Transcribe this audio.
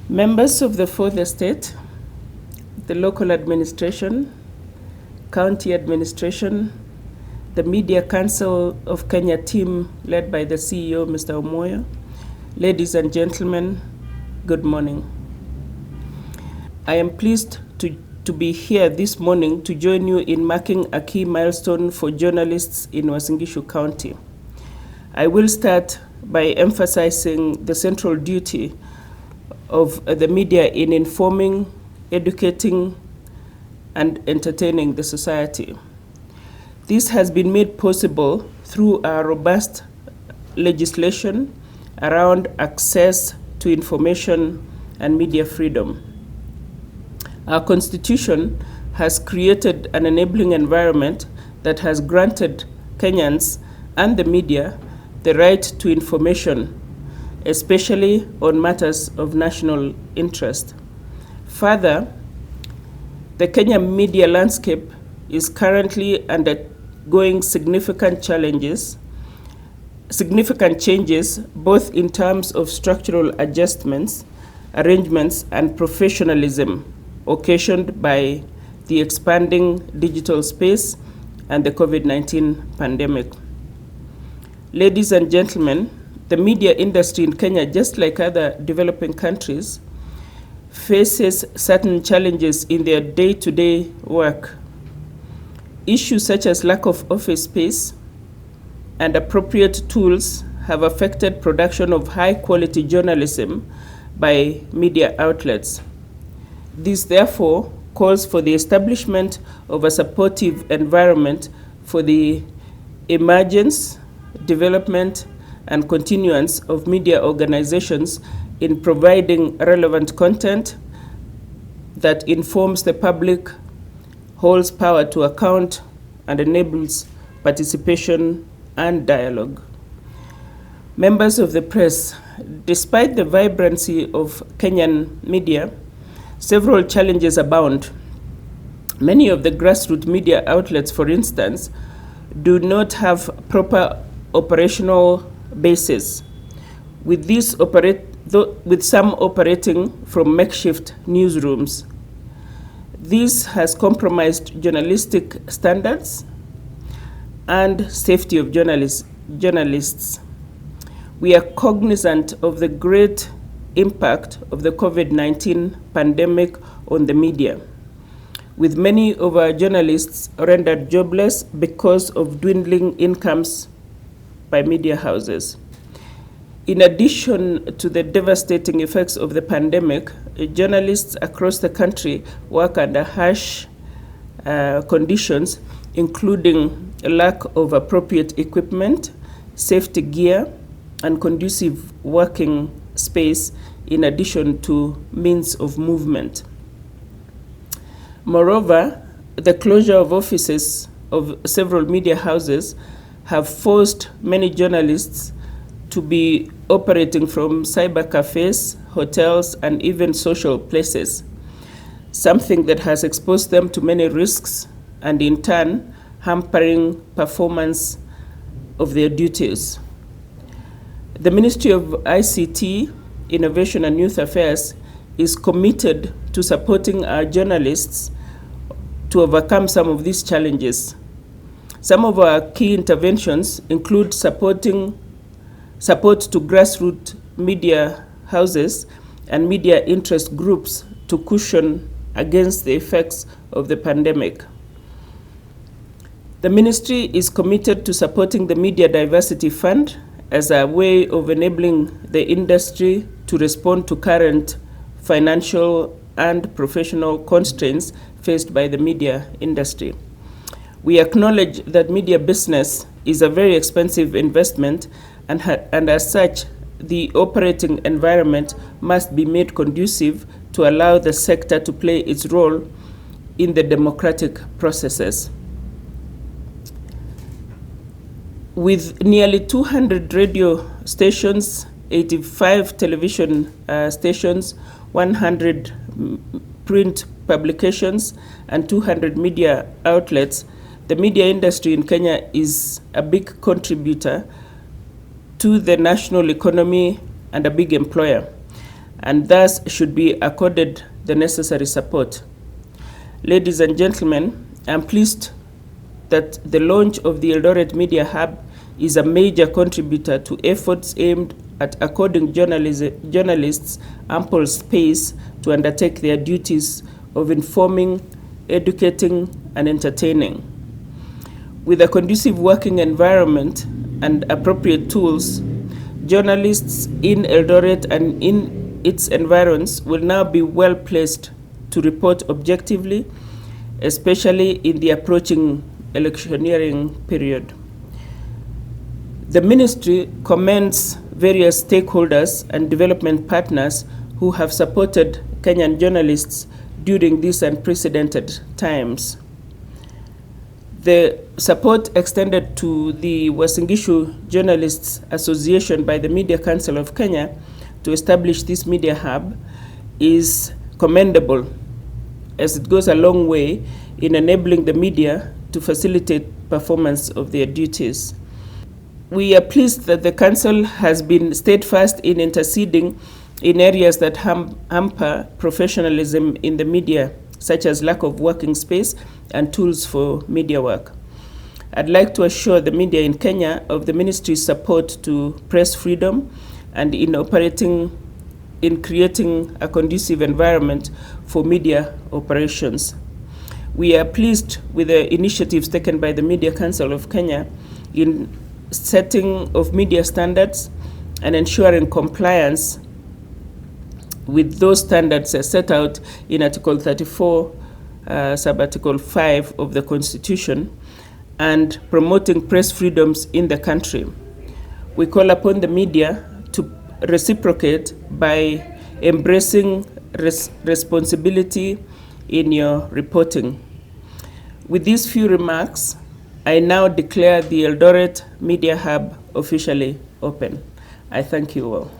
Members of the Fourth Estate, the local administration, county administration, the Media Council of Kenya team led by the CEO, Mr. Omoyo, ladies and gentlemen, good morning. I am pleased to be here this morning to join you in marking a key milestone for journalists in Uasin Gishu County. I will start by emphasizing the central duty of the media in informing, educating, and entertaining the society. This has been made possible through our robust legislation around access to information and media freedom. Our Constitution has created an enabling environment that has granted Kenyans and the media the right to information, especially on matters of national interest. Further, the Kenya media landscape is currently undergoing significant changes, both in terms of structural adjustments, arrangements, and professionalism occasioned by the expanding digital space and the COVID-19 pandemic. Ladies and gentlemen, the media industry in Kenya, just like other developing countries, faces certain challenges in their day-to-day work. Issues such as lack of office space and appropriate tools have affected production of high-quality journalism by media outlets. This therefore calls for the establishment of a supportive environment for the emergence, development, and continuance of media organizations in providing relevant content that informs the public, holds power to account, and enables participation and dialogue. Members of the press, despite the vibrancy of Kenyan media, several challenges abound. Many of the grassroots media outlets, for instance, do not have proper operational basis, with some operating from makeshift newsrooms. This has compromised journalistic standards and safety of journalists. We are cognizant of the great impact of the COVID-19 pandemic on the media, with many of our journalists rendered jobless because of dwindling incomes by media houses. In addition to the devastating effects of the pandemic, journalists across the country work under harsh conditions, including a lack of appropriate equipment, safety gear, and conducive working space, in addition to means of movement. Moreover, the closure of offices of several media houses have forced many journalists to be operating from cyber cafes, hotels, and even social places, something that has exposed them to many risks and in turn hampering performance of their duties. The Ministry of ICT, Innovation and Youth Affairs is committed to supporting our journalists to overcome some of these challenges. Some of our key interventions include support to grassroots media houses and media interest groups to cushion against the effects of the pandemic. The ministry is committed to supporting the Media Diversity Fund as a way of enabling the industry to respond to current financial and professional constraints faced by the media industry. We acknowledge that media business is a very expensive investment, and as such, the operating environment must be made conducive to allow the sector to play its role in the democratic processes. With nearly 200 radio stations, 85 television stations, 100 print publications, and 200 media outlets, the media industry in Kenya is a big contributor to the national economy and a big employer. and thus should be accorded the necessary support. Ladies and gentlemen, I'm pleased that the launch of the Eldoret Media Hub is a major contributor to efforts aimed at according journalists ample space to undertake their duties of informing, educating, and entertaining. With a conducive working environment and appropriate tools, journalists in Eldoret and in its environs will now be well placed to report objectively, especially in the approaching electioneering period. The ministry commends various stakeholders and development partners who have supported Kenyan journalists during these unprecedented times. The support extended to the Uasin Gishu Journalists Association by the Media Council of Kenya to establish this media hub is commendable, as it goes a long way in enabling the media to facilitate performance of their duties. We are pleased that the Council has been steadfast in interceding in areas that hamper professionalism in the media, such as lack of working space and tools for media work. I'd like to assure the media in Kenya of the Ministry's support to press freedom and in creating a conducive environment for media operations. We are pleased with the initiatives taken by the Media Council of Kenya in setting of media standards and ensuring compliance with those standards set out in Article 34, Sub-Article 5 of the Constitution, and promoting press freedoms in the country. We call upon the media to reciprocate by embracing responsibility in your reporting. With these few remarks, I now declare the Eldoret Media Hub officially open. I thank you all.